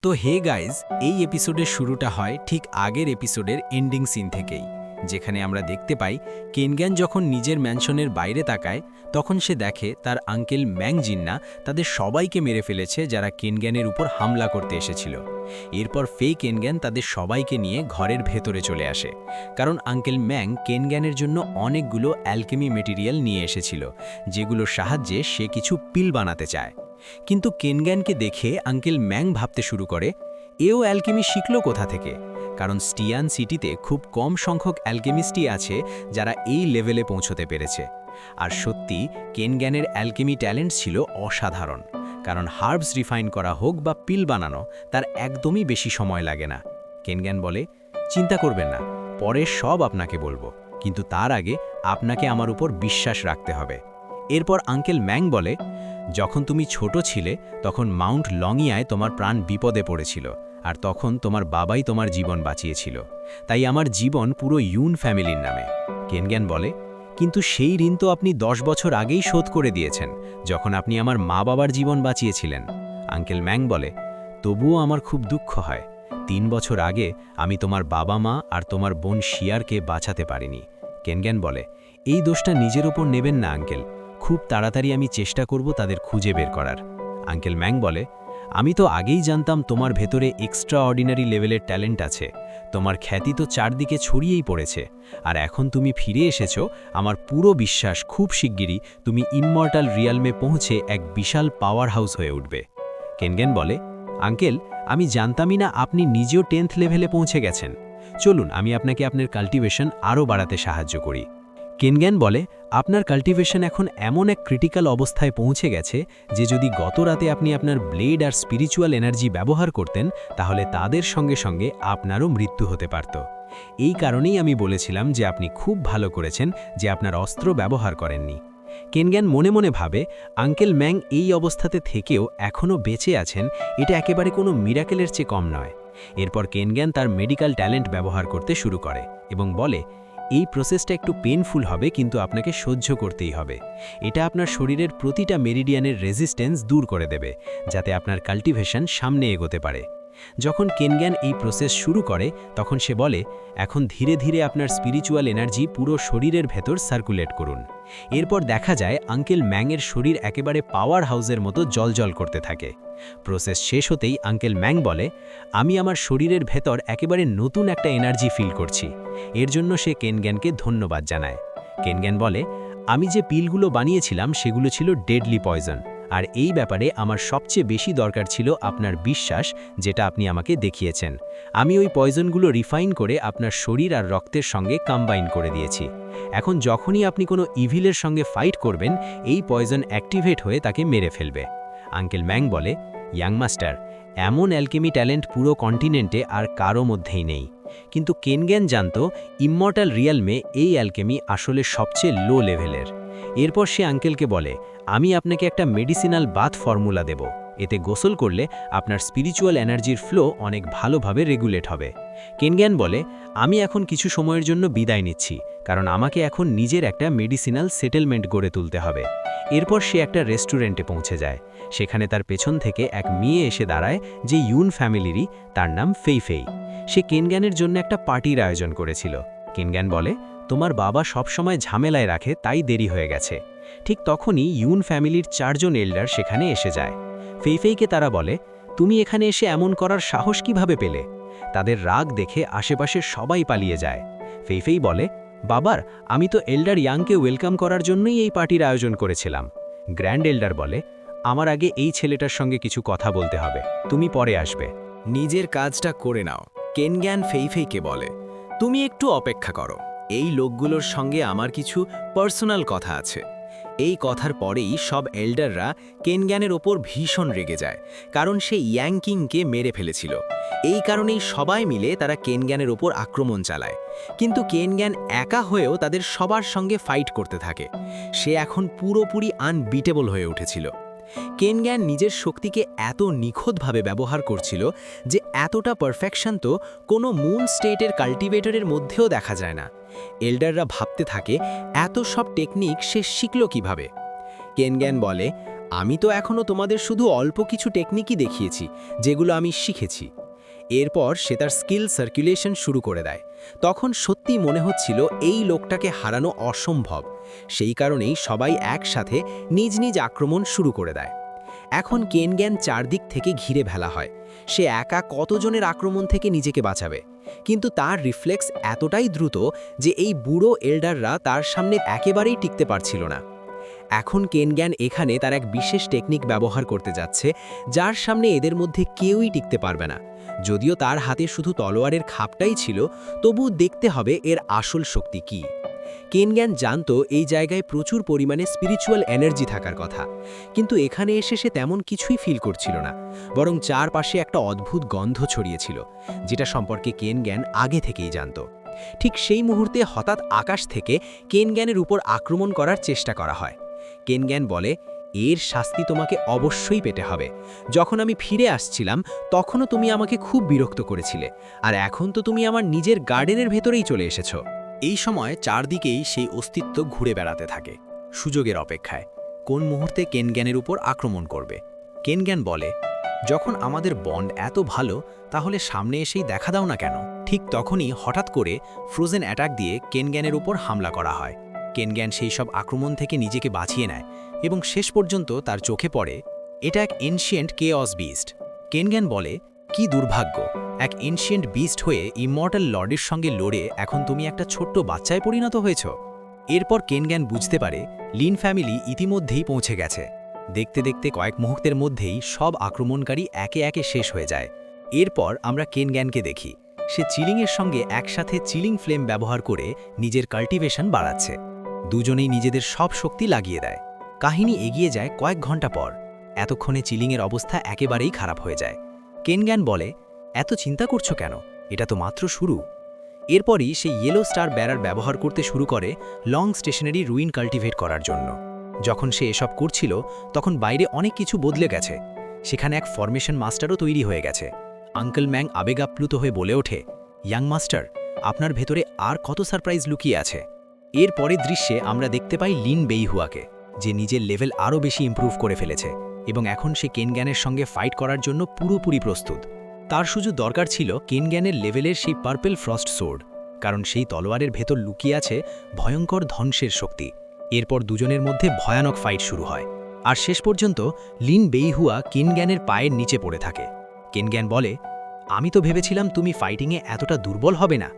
তো hey guys, এই এপিসোডের শুরুটা হয় ঠিক আগের এপিসোডের এন্ডিং সিন থেকেই, যেখানে আমরা দেখতে পাই কেনগ্যান যখন নিজের ম্যানশনের বাইরে তাকায় তখন সে দেখে তার আঙ্কেল ম্যাং জিন্না তাদের সবাইকে মেরে ফেলেছে যারা কেনগ্যানের উপর হামলা করতে এসেছিল। এরপর ফেই কেনগ্যান তাদের সবাইকে নিয়ে ঘরের ভেতরে চলে আসে, কারণ আঙ্কেল ম্যাং কেনগ্যানের জন্য অনেকগুলো অ্যালকেমি মেটেরিয়াল নিয়ে এসেছিল, যেগুলোর সাহায্যে সে কিছু পিল বানাতে চায়। কিন্তু কেনগ্যানকে দেখে আঙ্কেল ম্যাং ভাবতে শুরু করে, এও অ্যালকেমি শিখল কোথা থেকে, কারণ স্টিয়ান সিটিতে খুব কম সংখ্যক অ্যালকেমিস্টই আছে যারা এই লেভেলে পৌঁছতে পেরেছে। আর সত্যি কেনগ্যানের অ্যালকেমি ট্যালেন্ট ছিল অসাধারণ, কারণ হার্বস রিফাইন করা হোক বা পিল বানানো তার একদমই বেশি সময় লাগে না। কেনগ্যান বলে, চিন্তা করবেন না, পরে সব আপনাকে বলবো, কিন্তু তার আগে আপনাকে আমার উপর বিশ্বাস রাখতে হবে। এরপর আঙ্কেল ম্যাং বলে, যখন তুমি ছোট ছিলে তখন মাউন্ট লংইয়ায় তোমার প্রাণ বিপদে পড়েছিল, আর তখন তোমার বাবাই তোমার জীবন বাঁচিয়েছিল, তাই আমার জীবন পুরো ইউন ফ্যামিলির নামে। কেনগ্যান বলে, কিন্তু সেই ঋণ তো আপনি 10 বছর আগেই শোধ করে দিয়েছেন, যখন আপনি আমার মা বাবার জীবন বাঁচিয়েছিলেন। আঙ্কেল ম্যাং বলে, তবুও আমার খুব দুঃখ হয়, 3 বছর আগে আমি তোমার বাবা মা আর তোমার বোন শিয়ারকে বাঁচাতে পারিনি। কেনগ্যান বলে, এই দোষটা নিজের ওপর নেবেন না আঙ্কেল, খুব তাড়াতাড়ি আমি চেষ্টা করব তাদের খুঁজে বের করার। আঙ্কেল ম্যাং বলে, আমি তো আগেই জানতাম তোমার ভেতরে এক্সট্রা অর্ডিনারি লেভেলের ট্যালেন্ট আছে, তোমার খ্যাতি তো চারদিকে ছড়িয়েই পড়েছে, আর এখন তুমি ফিরে এসেছো, আমার পুরো বিশ্বাস খুব শিগগিরই তুমি ইমমর্টাল রিয়ালমে পৌঁছে এক বিশাল পাওয়ার হাউস হয়ে উঠবে। কেনগ্যান বলে, আঙ্কেল, আমি জানতামই না আপনি নিজেও 10th লেভেলে পৌঁছে গেছেন, চলুন আমি আপনাকে আপনার কাল্টিভেশন আরও বাড়াতে সাহায্য করি। কেনগ্যান বলে, আপনার কাল্টিভেশন এখন এমন এক ক্রিটিক্যাল অবস্থায় পৌঁছে গেছে যে যদি গত রাতে আপনি আপনার ব্লেড আর স্পিরিচুয়াল এনার্জি ব্যবহার করতেন তাহলে তাদের সঙ্গে সঙ্গে আপনারও মৃত্যু হতে পারত। এই কারণেই আমি বলেছিলাম যে আপনি খুব ভালো করেছেন যে আপনার অস্ত্র ব্যবহার করেননি। কেনগ্যান মনে মনে ভাবে, আঙ্কেল ম্যাং এই অবস্থাতে থেকেও এখনও বেঁচে আছেন, এটা একেবারে কোনো মিরাকেলের চেয়ে কম নয়। এরপর কেনগ্যান তার মেডিকেল ট্যালেন্ট ব্যবহার করতে শুরু করে এবং বলে, এই প্রসেসটা একটু পেনফুল হবে, কিন্তু আপনাকে সহ্য করতেই হবে। এটা আপনার শরীরের প্রতিটা মেরিডিয়ানের রেজিস্ট্যান্স দূর করে দেবে, যাতে আপনার কাল্টিভেশন সামনে এগোতে পারে। যখন কেনগ্যান এই প্রসেস শুরু করে তখন সে বলে, এখন ধীরে ধীরে আপনার স্পিরিচুয়াল এনার্জি পুরো শরীরের ভেতর সার্কুলেট করুন। এরপর দেখা যায় আঙ্কেল ম্যাংয়ের শরীর একেবারে পাওয়ার হাউসের মতো জ্বলজ্বল করতে থাকে। প্রসেস শেষ হতেই আঙ্কেল ম্যাং বলে, আমি আমার শরীরের ভেতর একেবারে নতুন একটা এনার্জি ফিল করছি। এর জন্য সে কেনগ্যানকে ধন্যবাদ জানায়। কেনগ্যান বলে, আমি যে পিলগুলো বানিয়েছিলাম সেগুলো ছিল ডেডলি পয়জন, আর এই ব্যাপারে আমার সবচেয়ে বেশি দরকার ছিল আপনার বিশ্বাস, যেটা আপনি আমাকে দেখিয়েছেন। আমি ওই পয়জনগুলো রিফাইন করে আপনার শরীর আর রক্তের সঙ্গে কম্বাইন করে দিয়েছি। এখন যখনই আপনি কোনো ইভিলের সঙ্গে ফাইট করবেন, এই পয়জন অ্যাক্টিভেট হয়ে তাকে মেরে ফেলবে। আঙ্কেল ম্যাং বলে, ইয়াং মাস্টার, এমন অ্যালকেমি ট্যালেন্ট পুরো কন্টিনেন্টে আর কারো মধ্যেই নেই। কিন্তু কেনগ্যান জানত ইমমর্টাল রিয়ালমে এই অ্যালকেমি আসলে সবচেয়ে লো লেভেলের। এরপর সে আঙ্কেলকে বলে, আমি আপনাকে একটা মেডিসিনাল বাথ ফর্মুলা দেব, এতে গোসল করলে আপনার স্পিরিচুয়াল এনার্জির ফ্লো অনেক ভালোভাবে রেগুলেট হবে। কেনগ্যান বলে, আমি এখন কিছু সময়ের জন্য বিদায় নিচ্ছি, কারণ আমাকে এখন নিজের একটা মেডিসিনাল সেটেলমেন্ট গড়ে তুলতে হবে। এরপর সে একটা রেস্টুরেন্টে পৌঁছে যায়। সেখানে তার পেছন থেকে এক মেয়ে এসে দাঁড়ায় যে ইউন ফ্যামিলিরই, তার নাম ফেই ফেই। সে কেনগ্যানের জন্য একটা পার্টির আয়োজন করেছিল। কেনগ্যান বলে, তোমার বাবা সবসময় ঝামেলায় রাখে, তাই দেরি হয়ে গেছে। ঠিক তখনই ইউন ফ্যামিলির 4 জন এল্ডার সেখানে এসে যায়। ফেইফেইকে তারা বলে, তুমি এখানে এসে এমন করার সাহস কিভাবে পেলে? তাদের রাগ দেখে আশেপাশের সবাই পালিয়ে যায়। ফেইফেই বলে, বাবার, আমি তো এল্ডার ইয়াংকে ওয়েলকাম করার জন্যই এই পার্টির আয়োজন করেছিলাম। গ্র্যান্ড এল্ডার বলে, আমার আগে এই ছেলেটার সঙ্গে কিছু কথা বলতে হবে, তুমি পরে আসবে। নিজের কাজটা করে নাও, কেনগ্যান ফেইফেইকে বলে। তুমি একটু অপেক্ষা করো, এই লোকগুলোর সঙ্গে আমার কিছু পার্সোনাল কথা আছে। এই কথার পরেই সব এল্ডাররা কেনগ্যানের ওপর ভীষণ রেগে যায়, কারণ সে ইয়াং কিংকে মেরে ফেলেছিল। এই কারণেই সবাই মিলে তারা কেনগ্যানের ওপর আক্রমণ চালায়। কিন্তু কেনগ্যান একা হয়েও তাদের সবার সঙ্গে ফাইট করতে থাকে। সে এখন পুরোপুরি আনবিটেবল হয়ে উঠেছিল। কেনগ্যান নিজের শক্তিকে এত নিখুঁতভাবে ব্যবহার করছিল যে এতটা পারফেকশন তো কোনো মুন স্টেটের কাল্টিভেটরের মধ্যেও দেখা যায় না। এল্ডাররা ভাবতে থাকে, এত সব টেকনিক সে শিখল কিভাবে। কেনগ্যান বলে, আমি তো এখনও তোমাদের শুধু অল্প কিছু টেকনিকই দেখিয়েছি, যেগুলো আমি শিখেছি। এরপর সে তার স্কিল সার্কুলেশন শুরু করে দেয়। তখন সত্যি মনে হচ্ছিল এই লোকটাকে হারানো অসম্ভব। সেই কারণেই সবাই একসাথে নিজ নিজ আক্রমণ শুরু করে দেয়। এখন কেনগ্যান চারদিক থেকে ঘিরে ফেলা হয়। সে একা কতজনের আক্রমণ থেকে নিজেকে বাঁচাবে, কিন্তু তার রিফ্লেক্স এতটাই দ্রুত যে এই বুড়ো এল্ডাররা তার সামনে একেবারেই টিকতে পারছিল না। এখন কেনগ্যান এখানে তার এক বিশেষ টেকনিক ব্যবহার করতে যাচ্ছে, যার সামনে এদের মধ্যে কেউই টিকতে পারবে না। যদিও তার হাতে শুধু তলোয়ারের খাপটাই ছিল, তবু দেখতে হবে এর আসল শক্তি কী। কেনগ্যান জানতো এই জায়গায় প্রচুর পরিমাণে স্পিরিচুয়াল এনার্জি থাকার কথা, কিন্তু এখানে এসে সে তেমন কিছুই ফিল করছিল না। বরং চারপাশে একটা অদ্ভুত গন্ধ ছড়িয়েছিল, যেটা সম্পর্কে কেনগ্যান আগে থেকেই জানত। ঠিক সেই মুহূর্তে হঠাৎ আকাশ থেকে কেনগ্যানের উপর আক্রমণ করার চেষ্টা করা হয়। কেনগ্যান বলে, এর শাস্তি তোমাকে অবশ্যই পেতে হবে। যখন আমি ফিরে আসছিলাম তখনও তুমি আমাকে খুব বিরক্ত করেছিলে, আর এখন তো তুমি আমার নিজের গার্ডেনের ভেতরেই চলে এসেছো। এই সময় চারদিকেই সেই অস্তিত্ব ঘুরে বেড়াতে থাকে, সুযোগের অপেক্ষায় কোন মুহূর্তে কেনগ্যানের উপর আক্রমণ করবে। কেনগ্যান বলে, যখন আমাদের বন্ড এত ভালো, তাহলে সামনে এসেই দেখা দাও না কেন। ঠিক তখনই হঠাৎ করে ফ্রোজেন অ্যাটাক দিয়ে কেনগ্যানের উপর হামলা করা হয়। কেনগ্যান সেই সব আক্রমণ থেকে নিজেকে বাঁচিয়ে নেয় এবং শেষ পর্যন্ত তার চোখে পড়ে এটা এক এনশিয়েন্ট কেওস বিস্ট। কেনগ্যান বলে, কি দুর্ভাগ্য, এক এনশিয়েন্ট বিস্ট হয়ে ইমর্টাল লর্ডের সঙ্গে লড়ে এখন তুমি একটা ছোট্ট বাচ্চায় পরিণত হয়েছ। এরপর কেনগ্যান বুঝতে পারে লিন ফ্যামিলি ইতিমধ্যেই পৌঁছে গেছে। দেখতে দেখতে কয়েক মুহূর্তের মধ্যেই সব আক্রমণকারী একে একে শেষ হয়ে যায়। এরপর আমরা কেনগ্যানকে দেখি, সে চিলিংয়ের সঙ্গে একসাথে চিলিং ফ্লেম ব্যবহার করে নিজের কাল্টিভেশন বাড়াচ্ছে। দুজনেই নিজেদের সব শক্তি লাগিয়ে দেয়। কাহিনী এগিয়ে যায় কয়েক ঘন্টা পর। এতক্ষণে চিলিংয়ের অবস্থা একেবারেই খারাপ হয়ে যায়। কেনগ্যান বলে, এত চিন্তা করছো কেন, এটা তো মাত্র শুরু। এরপরই সে ইয়েলো স্টার ব্যারার ব্যবহার করতে শুরু করে লং স্টেশনারি রুইন কাল্টিভেট করার জন্য। যখন সে এসব করছিল তখন বাইরে অনেক কিছু বদলে গেছে। সেখানে এক ফরমেশন মাস্টারও তৈরি হয়ে গেছে। আঙ্কেল ম্যাং আবেগাপ্লুত হয়ে বলে ওঠে, ইয়াং মাস্টার, আপনার ভেতরে আর কত সারপ্রাইজ লুকিয়ে আছে। এর পরের দৃশ্যে আমরা দেখতে পাই লিন বেইহুয়াকে, যে নিজের লেভেল আরও বেশি ইমপ্রুভ করে ফেলেছে এবং এখন সে কেনগ্যানের সঙ্গে ফাইট করার জন্য পুরোপুরি প্রস্তুত। তার শুধু দরকার ছিল কেনগ্যানের লেভেলের সেই পার্পল ফ্রস্ট সোর্ড, কারণ সেই তলোয়ারের ভেতর লুকিয়ে আছে ভয়ঙ্কর ধ্বংসের শক্তি। এরপর দুজনের মধ্যে ভয়ানক ফাইট শুরু হয়, আর শেষ পর্যন্ত লিন বেইহুয়া কেনগ্যানের পায়ের নিচে পড়ে থাকে। কেনগ্যান বলে, আমি তো ভেবেছিলাম তুমি ফাইটিংয়ে এতটা দুর্বল হবে না।